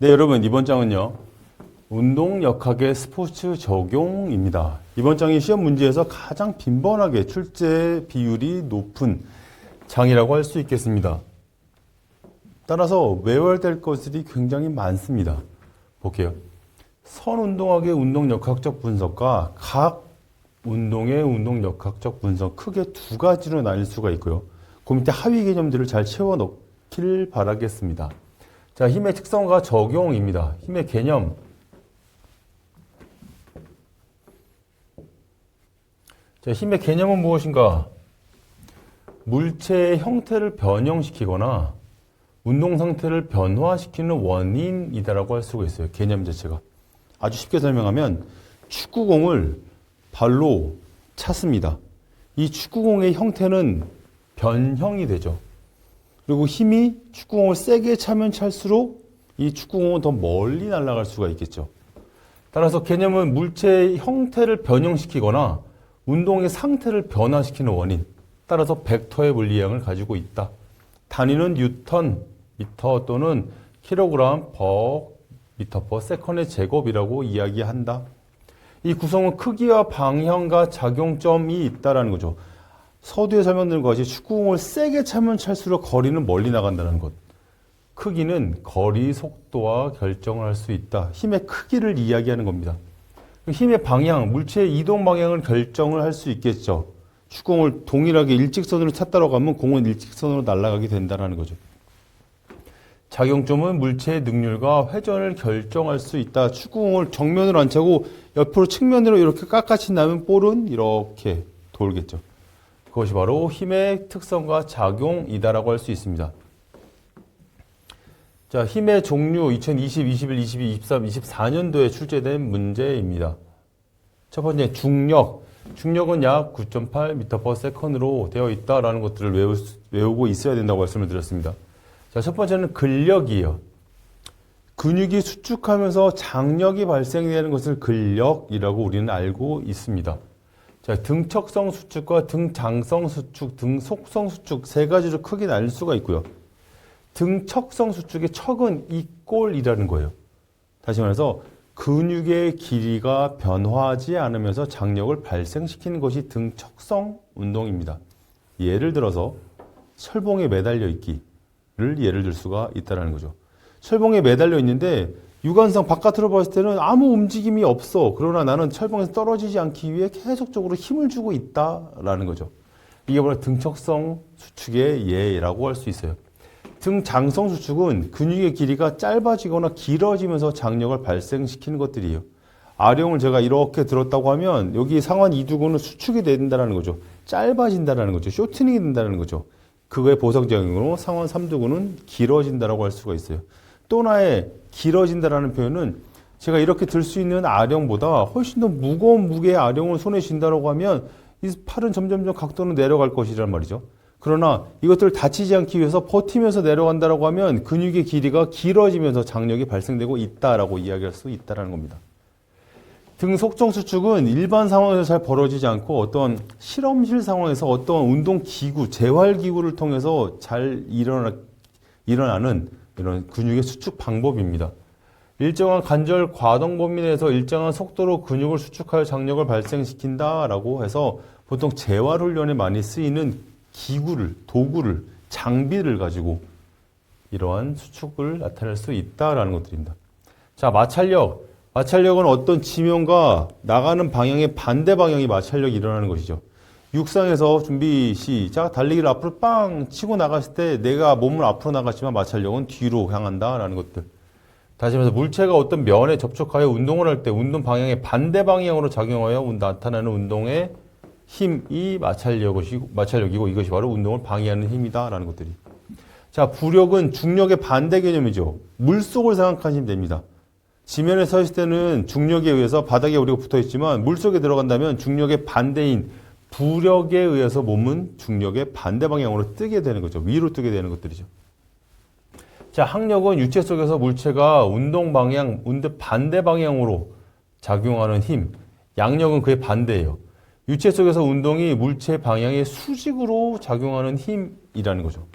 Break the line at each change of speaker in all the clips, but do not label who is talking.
네, 여러분, 이번 장은요, 운동역학의 스포츠 적용입니다. 이번 장이 시험 문제에서 가장 빈번하게 출제 비율이 높은 장이라고 할 수 있겠습니다. 따라서 외워야 될 것들이 굉장히 많습니다. 볼게요. 선운동학의 운동역학적 분석과 각 운동의 운동역학적 분석 크게 두 가지로 나뉠 수가 있고요. 그 밑에 하위 개념들을 잘 채워 넣길 바라겠습니다. 자, 힘의 특성과 적용입니다. 힘의 개념. 자, 힘의 개념은 무엇인가? 물체의 형태를 변형시키거나 운동 상태를 변화시키는 원인이다라고 할 수가 있어요. 개념 자체가. 아주 쉽게 설명하면 축구공을 발로 찼습니다. 이 축구공의 형태는 변형이 되죠. 그리고 힘이 축구공을 세게 차면 찰수록 이 축구공은 더 멀리 날아갈 수가 있겠죠. 따라서 개념은 물체의 형태를 변형시키거나 운동의 상태를 변화시키는 원인, 따라서 벡터의 물리량을 가지고 있다. 단위는 뉴턴, 미터 또는 킬로그램 per 미터 per 세컨의 제곱이라고 이야기한다. 이 구성은 크기와 방향과 작용점이 있다는 거죠. 서두에 설명드린 것이 축구공을 세게 차면 찰수록 거리는 멀리 나간다는 것. 크기는 거리, 속도와 결정을 할 수 있다. 힘의 크기를 이야기하는 겁니다. 힘의 방향, 물체의 이동 방향을 결정을 할 수 있겠죠. 축구공을 동일하게 일직선으로 찼다고 하면 공은 일직선으로 날아가게 된다는 거죠. 작용점은 물체의 능률과 회전을 결정할 수 있다. 축구공을 정면으로 안 차고 옆으로 측면으로 이렇게 깎아친다면 볼은 이렇게 돌겠죠. 그것이 바로 힘의 특성과 작용이다라고 할 수 있습니다. 자, 힘의 종류 2020, 21, 22, 23, 24년도에 출제된 문제입니다. 첫 번째, 중력. 중력은 약 9.8m/s으로 되어 있다라는 것들을 외우고 있어야 된다고 말씀을 드렸습니다. 자, 첫 번째는 근력이에요. 근육이 수축하면서 장력이 발생되는 것을 근력이라고 우리는 알고 있습니다. 자, 등척성 수축과 등장성 수축, 등속성 수축 세 가지로 크게 나뉠 수가 있고요. 등척성 수축의 척은 이 꼴이라는 거예요. 다시 말해서 근육의 길이가 변화하지 않으면서 장력을 발생시키는 것이 등척성 운동입니다. 예를 들어서 철봉에 매달려 있기를 예를 들 수가 있다는 거죠. 철봉에 매달려 있는데 유관상 바깥으로 봤을 때는 아무 움직임이 없어. 그러나 나는 철봉에서 떨어지지 않기 위해 계속적으로 힘을 주고 있다라는 거죠. 이게 바로 등척성 수축의 예라고 할 수 있어요. 등장성 수축은 근육의 길이가 짧아지거나 길어지면서 장력을 발생시키는 것들이에요. 아령을 제가 이렇게 들었다고 하면 여기 상완 이두근은 수축이 된다는 거죠. 짧아진다는 거죠. 쇼트닝이 된다는 거죠. 그거의 보상작용으로 상완 삼두근은 길어진다라고 할 수가 있어요. 또 하나의 길어진다라는 표현은 제가 이렇게 들 수 있는 아령보다 훨씬 더 무거운 무게의 아령을 손에 쥔다라고 하면 이 팔은 점점점 각도는 내려갈 것이란 말이죠. 그러나 이것들을 다치지 않기 위해서 버티면서 내려간다라고 하면 근육의 길이가 길어지면서 장력이 발생되고 있다라고 이야기할 수 있다라는 겁니다. 등 속정 수축은 일반 상황에서 잘 벌어지지 않고 어떤 실험실 상황에서 어떤 운동 기구, 재활 기구를 통해서 잘 일어나는 이런 근육의 수축 방법입니다. 일정한 관절 과동 범위 내에서 일정한 속도로 근육을 수축하여 장력을 발생시킨다라고 해서 보통 재활 훈련에 많이 쓰이는 기구를, 도구를, 장비를 가지고 이러한 수축을 나타낼 수 있다라는 것들입니다. 자, 마찰력. 마찰력은 어떤 지면과 나가는 방향의 반대 방향이 마찰력이 일어나는 것이죠. 육상에서 준비 시작 달리기를 앞으로 빵 치고 나갔을 때 내가 몸을 앞으로 나갔지만 마찰력은 뒤로 향한다라는 것들. 다시 말해서 물체가 어떤 면에 접촉하여 운동을 할 때 운동 방향의 반대 방향으로 작용하여 나타나는 운동의 힘이 마찰력이고 이것이 바로 운동을 방해하는 힘이다라는 것들이. 자, 부력은 중력의 반대 개념이죠. 물속을 생각하시면 됩니다. 지면에 서 있을 때는 중력에 의해서 바닥에 우리가 붙어 있지만 물속에 들어간다면 중력의 반대인 부력에 의해서 몸은 중력의 반대 방향으로 뜨게 되는 거죠. 위로 뜨게 되는 것들이죠. 자, 항력은 유체 속에서 물체가 운동 반대 방향으로 작용하는 힘. 양력은 그의 반대예요. 유체 속에서 운동이 물체 방향의 수직으로 작용하는 힘이라는 거죠.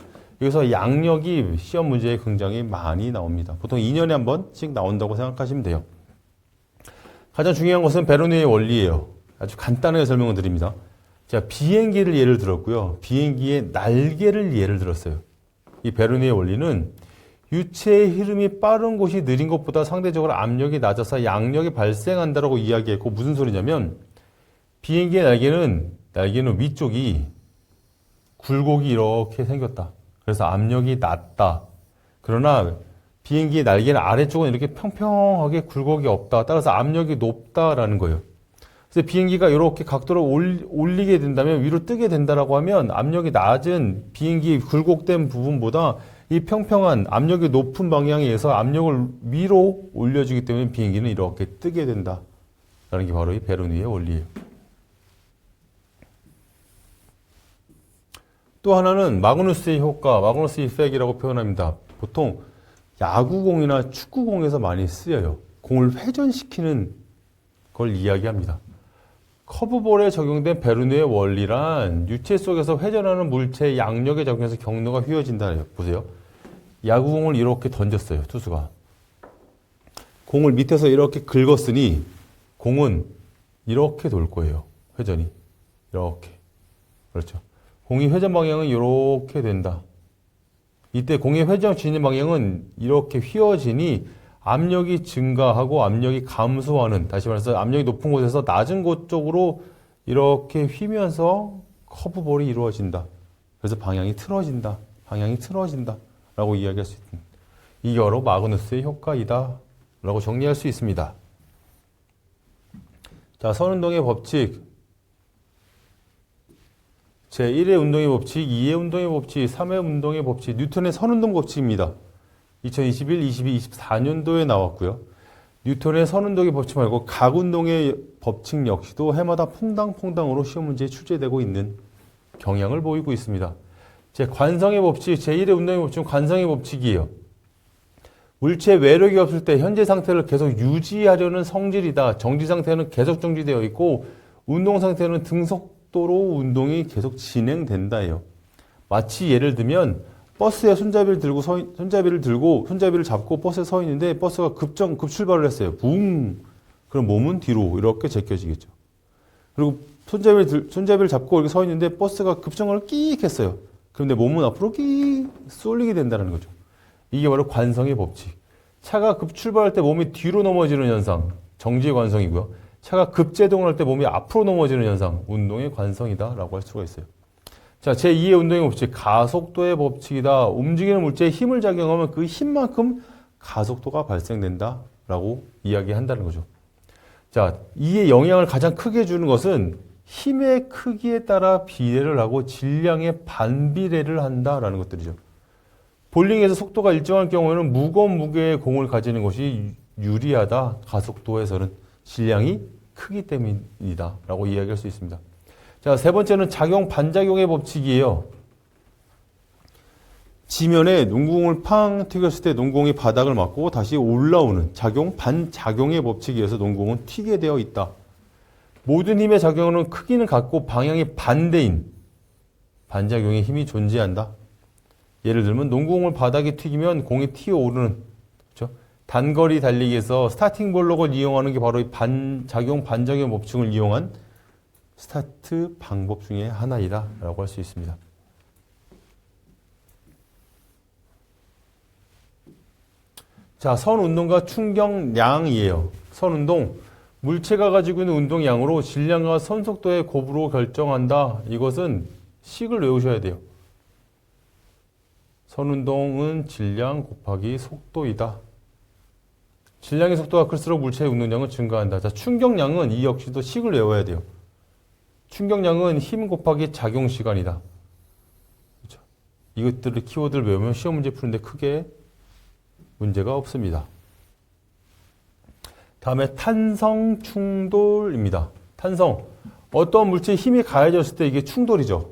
여기서 양력이 시험 문제에 굉장히 많이 나옵니다. 보통 2년에 한 번씩 나온다고 생각하시면 돼요. 가장 중요한 것은 베르누이의 원리예요. 아주 간단하게 설명을 드립니다. 자, 비행기를 예를 들었고요. 비행기의 날개를 예를 들었어요. 이 베르누이의 원리는 유체의 흐름이 빠른 곳이 느린 것보다 상대적으로 압력이 낮아서 양력이 발생한다라고 이야기했고, 무슨 소리냐면 비행기의 날개는 위쪽이 굴곡이 이렇게 생겼다. 그래서 압력이 낮다. 그러나 비행기의 날개는 아래쪽은 이렇게 평평하게 굴곡이 없다. 따라서 압력이 높다라는 거예요. 그래서 비행기가 이렇게 각도를 올리게 된다면, 위로 뜨게 된다라고 하면 압력이 낮은 비행기 굴곡된 부분보다 이 평평한 압력이 높은 방향에 의해서 압력을 위로 올려주기 때문에 비행기는 이렇게 뜨게 된다라는 게 바로 이 베르누이의 원리예요. 또 하나는 마그누스의 효과, 마그누스 이펙이라고 표현합니다. 보통 야구공이나 축구공에서 많이 쓰여요. 공을 회전시키는 걸 이야기합니다. 커브볼에 적용된 베르누이의 원리란 유체 속에서 회전하는 물체의 양력에 적용해서 경로가 휘어진다. 보세요. 야구공을 이렇게 던졌어요. 투수가. 공을 밑에서 이렇게 긁었으니 공은 이렇게 돌 거예요. 회전이. 이렇게. 그렇죠. 공이 회전 방향은 이렇게 된다. 이때 공의 회전 진행 방향은 이렇게 휘어지니 압력이 증가하고 압력이 감소하는, 다시 말해서 압력이 높은 곳에서 낮은 곳 쪽으로 이렇게 휘면서 커브볼이 이루어진다. 그래서 방향이 틀어진다. 라고 이야기할 수 있습니다. 이게 바로 마그누스의 효과이다 라고 정리할 수 있습니다. 자, 선운동의 법칙. 제1의 운동의 법칙, 2의 운동의 법칙, 3의 운동의 법칙, 뉴턴의 선운동 법칙입니다. 2021, 22, 24년도에 나왔고요. 뉴턴의 선운동의 법칙 말고 각운동의 법칙 역시도 해마다 퐁당퐁당으로 시험 문제에 출제되고 있는 경향을 보이고 있습니다. 관성의 법칙, 제1의 운동의 법칙은 관성의 법칙이에요. 물체 외력이 없을 때 현재 상태를 계속 유지하려는 성질이다. 정지 상태는 계속 정지되어 있고 운동 상태는 등속도로 운동이 계속 진행된다예요. 마치 예를 들면 버스에 손잡이를 잡고 버스에 서 있는데 버스가 급출발을 했어요. 붕. 그럼 몸은 뒤로 이렇게 제껴지겠죠. 그리고 손잡이를 잡고 이렇게 서 있는데 버스가 급정거를 끼익 했어요. 그런데 몸은 앞으로 끼익 쏠리게 된다는 거죠. 이게 바로 관성의 법칙. 차가 급출발할 때 몸이 뒤로 넘어지는 현상, 정지의 관성이고요. 차가 급제동을 할 때 몸이 앞으로 넘어지는 현상, 운동의 관성이다라고 할 수가 있어요. 자, 제2의 운동의 법칙, 가속도의 법칙이다. 움직이는 물체에 힘을 작용하면 그 힘만큼 가속도가 발생된다라고 이야기한다는 거죠. 자, 이의 영향을 가장 크게 주는 것은 힘의 크기에 따라 비례를 하고 질량의 반비례를 한다라는 것들이죠. 볼링에서 속도가 일정할 경우에는 무거운 무게의 공을 가지는 것이 유리하다. 가속도에서는 질량이 크기 때문이다 라고 이야기할 수 있습니다. 자, 세 번째는 작용 반작용의 법칙이에요. 지면에 농구공을 팡 튀겼을 때 농구공이 바닥을 맞고 다시 올라오는 작용 반작용의 법칙에 의해서 농구공은 튀게 되어 있다. 모든 힘의 작용은 크기는 같고 방향이 반대인 반작용의 힘이 존재한다. 예를 들면 농구공을 바닥에 튀기면 공이 튀어오르는, 그렇죠? 단거리 달리기에서 스타팅 블록을 이용하는 게 바로 이 반작용 법칙을 이용한 스타트 방법 중에 하나이다 라고 할 수 있습니다. 자, 선운동과 충격량이에요. 선운동, 물체가 가지고 있는 운동량으로 질량과 선속도의 곱으로 결정한다. 이것은 식을 외우셔야 돼요. 선운동은 질량 곱하기 속도이다. 질량의 속도가 클수록 물체의 운동량은 증가한다. 자, 충격량은 이 역시도 식을 외워야 돼요. 충격량은 힘 곱하기 작용 시간이다. 그렇죠? 이것들을 키워드를 외우면 시험 문제 푸는데 크게 문제가 없습니다. 다음에 탄성 충돌입니다. 탄성. 어떤 물체에 힘이 가해졌을 때 이게 충돌이죠.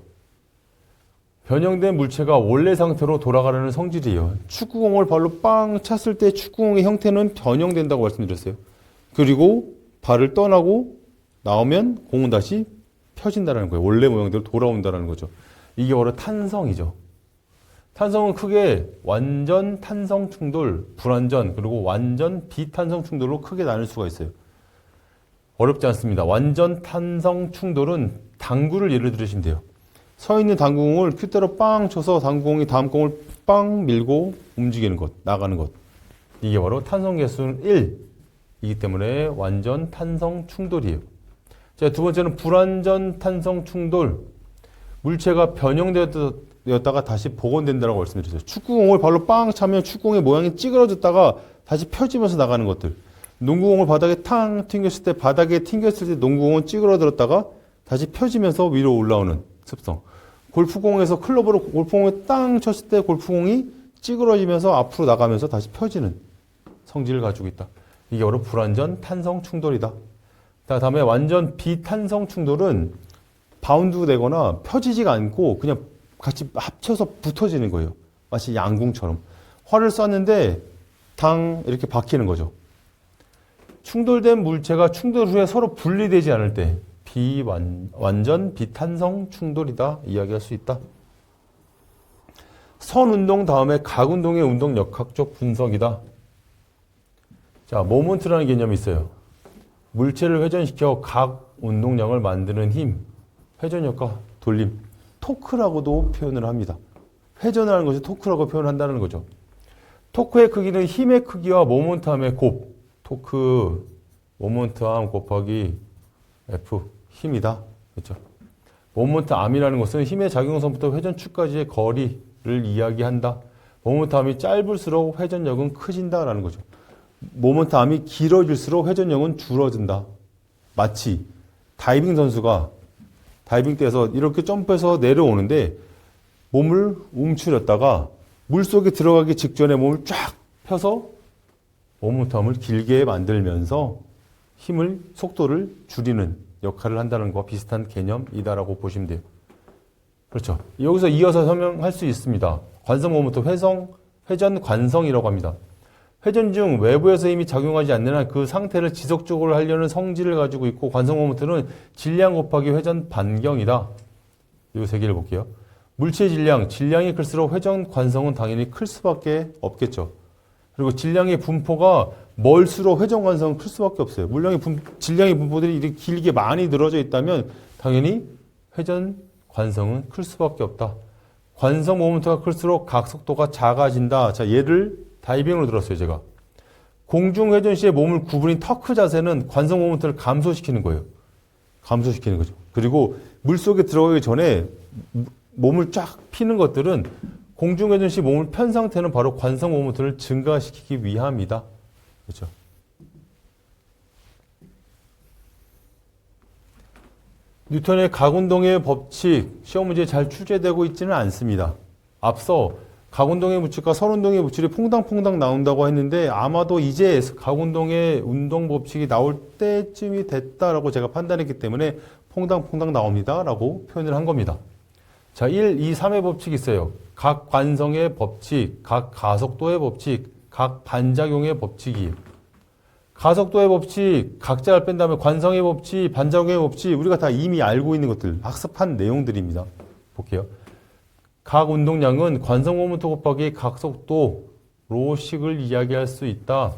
변형된 물체가 원래 상태로 돌아가려는 성질이에요. 축구공을 발로 빵 찼을 때 축구공의 형태는 변형된다고 말씀드렸어요. 그리고 발을 떠나고 나오면 공은 다시 펴진다는 거예요. 원래 모양대로 돌아온다는 거죠. 이게 바로 탄성이죠. 탄성은 크게 완전 탄성 충돌, 불완전, 그리고 완전 비탄성 충돌로 크게 나눌 수가 있어요. 어렵지 않습니다. 완전 탄성 충돌은 당구를 예를 들으시면 돼요. 서 있는 당구공을 큐대로 빵 쳐서 당구공이 다음 공을 빵 밀고 움직이는 것, 나가는 것. 이게 바로 탄성 개수는 1이기 때문에 완전 탄성 충돌이에요. 자, 두 번째는 불완전 탄성 충돌. 물체가 변형되었다가 다시 복원된다고 말씀드렸어요. 축구공을 발로 빵 차면 축구공의 모양이 찌그러졌다가 다시 펴지면서 나가는 것들. 농구공을 바닥에 탕 튕겼을 때 바닥에 튕겼을 때 농구공은 찌그러들었다가 다시 펴지면서 위로 올라오는 습성. 골프공에서 클럽으로 골프공에 땅 쳤을 때 골프공이 찌그러지면서 앞으로 나가면서 다시 펴지는 성질을 가지고 있다. 이게 바로 불완전 탄성 충돌이다. 다음에 완전 비탄성 충돌은 바운드 되거나 펴지지가 않고 그냥 같이 합쳐서 붙어지는 거예요. 마치 양궁처럼. 활을 쐈는데 당 이렇게 박히는 거죠. 충돌된 물체가 충돌 후에 서로 분리되지 않을 때 완전 비탄성 충돌이다 이야기할 수 있다. 선운동 다음에 각운동의 운동 역학적 분석이다. 자, 모먼트라는 개념이 있어요. 물체를 회전시켜 각 운동량을 만드는 힘, 회전력과 돌림, 토크라고도 표현을 합니다. 회전하는 것이 토크라고 표현한다는 거죠. 토크의 크기는 힘의 크기와 모먼트함의 곱, 토크, 모먼트함 곱하기 F, 힘이다. 그렇죠? 모먼트암이라는 것은 힘의 작용선부터 회전축까지의 거리를 이야기한다. 모먼트암이 짧을수록 회전력은 커진다라는 거죠. 모먼트암이 길어질수록 회전력은 줄어든다. 마치 다이빙 선수가 다이빙 때에서 이렇게 점프해서 내려오는데 몸을 움츠렸다가 물속에 들어가기 직전에 몸을 쫙 펴서 모먼텀을 길게 만들면서 힘을, 속도를 줄이는 역할을 한다는 것과 비슷한 개념이다라고 보시면 돼요. 그렇죠. 여기서 이어서 설명할 수 있습니다. 관성 모먼텀 회전 관성이라고 합니다. 회전 중 외부에서 힘이 작용하지 않는 한 그 상태를 지속적으로 하려는 성질을 가지고 있고 관성 모먼트는 질량 곱하기 회전 반경이다. 이 세 개를 볼게요. 물체의 질량이 클수록 회전 관성은 당연히 클 수밖에 없겠죠. 그리고 질량의 분포가 멀수록 회전 관성은 클 수밖에 없어요. 질량의 분포들이 이렇게 길게 많이 늘어져 있다면 당연히 회전 관성은 클 수밖에 없다. 관성 모먼트가 클수록 각 속도가 작아진다. 자, 예를 다이빙으로 들었어요, 제가. 공중 회전 시에 몸을 구부린 터크 자세는 관성 모먼트를 감소시키는 거예요. 감소시키는 거죠. 그리고 물속에 들어가기 전에 몸을 쫙 피는 것들은 공중 회전 시 몸을 편 상태는 바로 관성 모먼트를 증가시키기 위함이다. 그렇죠. 뉴턴의 각운동의 법칙, 시험 문제에 잘 출제되고 있지는 않습니다. 앞서 각운동의 법칙과 선운동의 법칙이 퐁당퐁당 나온다고 했는데 아마도 이제 각운동의 운동 법칙이 나올 때쯤이 됐다라고 제가 판단했기 때문에 퐁당퐁당 나옵니다 라고 표현을 한 겁니다. 자, 1, 2, 3의 법칙이 있어요. 각 관성의 법칙, 각 가속도의 법칙, 각 반작용의 법칙이에요. 가속도의 법칙, 각자를 뺀 다음에 관성의 법칙, 반작용의 법칙, 우리가 다 이미 알고 있는 것들, 학습한 내용들입니다. 볼게요. 각 운동량은 관성 모먼트 곱하기 각속도로 식을 이야기할 수 있다.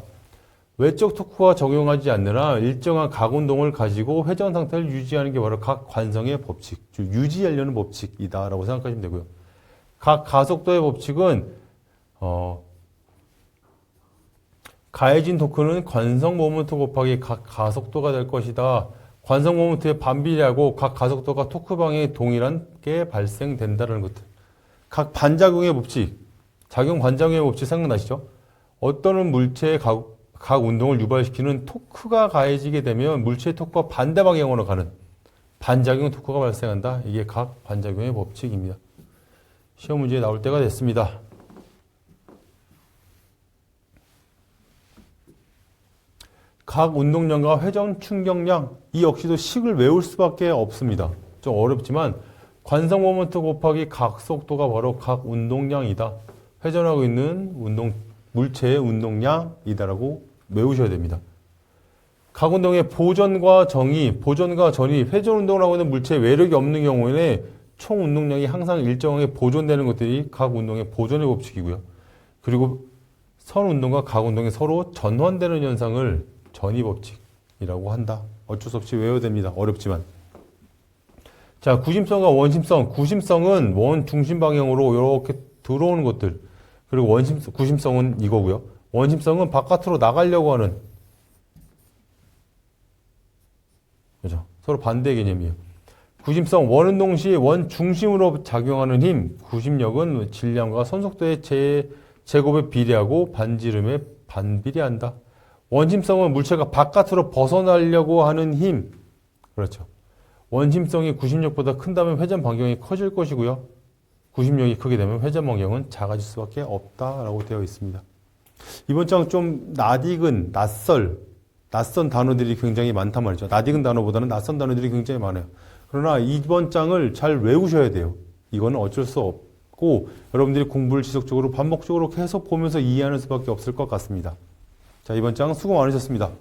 외적 토크가 적용하지 않느라 일정한 각 운동을 가지고 회전 상태를 유지하는 게 바로 각 관성의 법칙, 즉 유지하려는 법칙이다라고 생각하시면 되고요. 각 가속도의 법칙은 가해진 토크는 관성 모먼트 곱하기 각 가속도가 될 것이다. 관성 모먼트에 반비례하고 각 가속도가 토크 방향이 동일하게 발생된다는 것들. 각 반작용의 법칙, 작용 반작용의 법칙 생각나시죠? 어떤 물체의 각 운동을 유발시키는 토크가 가해지게 되면 물체의 토크가 반대 방향으로 가는 반작용 토크가 발생한다. 이게 각 반작용의 법칙입니다. 시험 문제에 나올 때가 됐습니다. 각 운동량과 회전 충격량, 이 역시도 식을 외울 수밖에 없습니다. 좀 어렵지만 관성 모먼트 곱하기 각 속도가 바로 각 운동량이다. 회전하고 있는 물체의 운동량이다라고 외우셔야 됩니다. 각 운동의 보전과 전이, 회전 운동을 하고 있는 물체에 외력이 없는 경우에는 총 운동량이 항상 일정하게 보존되는 것들이 각 운동의 보존의 법칙이고요. 그리고 선 운동과 각 운동이 서로 전환되는 현상을 전이 법칙이라고 한다. 어쩔 수 없이 외워야 됩니다. 어렵지만. 자, 구심성과 원심성. 구심성은 원 중심 방향으로 이렇게 들어오는 것들. 그리고 구심성은 이거고요. 원심성은 바깥으로 나가려고 하는, 그죠? 서로 반대 개념이에요. 구심성, 원운동 시 원 중심으로 작용하는 힘. 구심력은 질량과 선속도의 제곱에 비례하고 반지름에 반비례한다. 원심성은 물체가 바깥으로 벗어나려고 하는 힘. 그렇죠. 원심성이 구심력보다 큰다면 회전 반경이 커질 것이고요. 구심력이 크게 되면 회전 반경은 작아질 수밖에 없다라고 되어 있습니다. 이번 장 좀 낯익은, 낯선 단어들이 굉장히 많단 말이죠. 낯익은 단어보다는 낯선 단어들이 굉장히 많아요. 그러나 이번 장을 잘 외우셔야 돼요. 이거는 어쩔 수 없고 여러분들이 공부를 지속적으로 반복적으로 계속 보면서 이해하는 수밖에 없을 것 같습니다. 자, 이번 장 수고 많으셨습니다.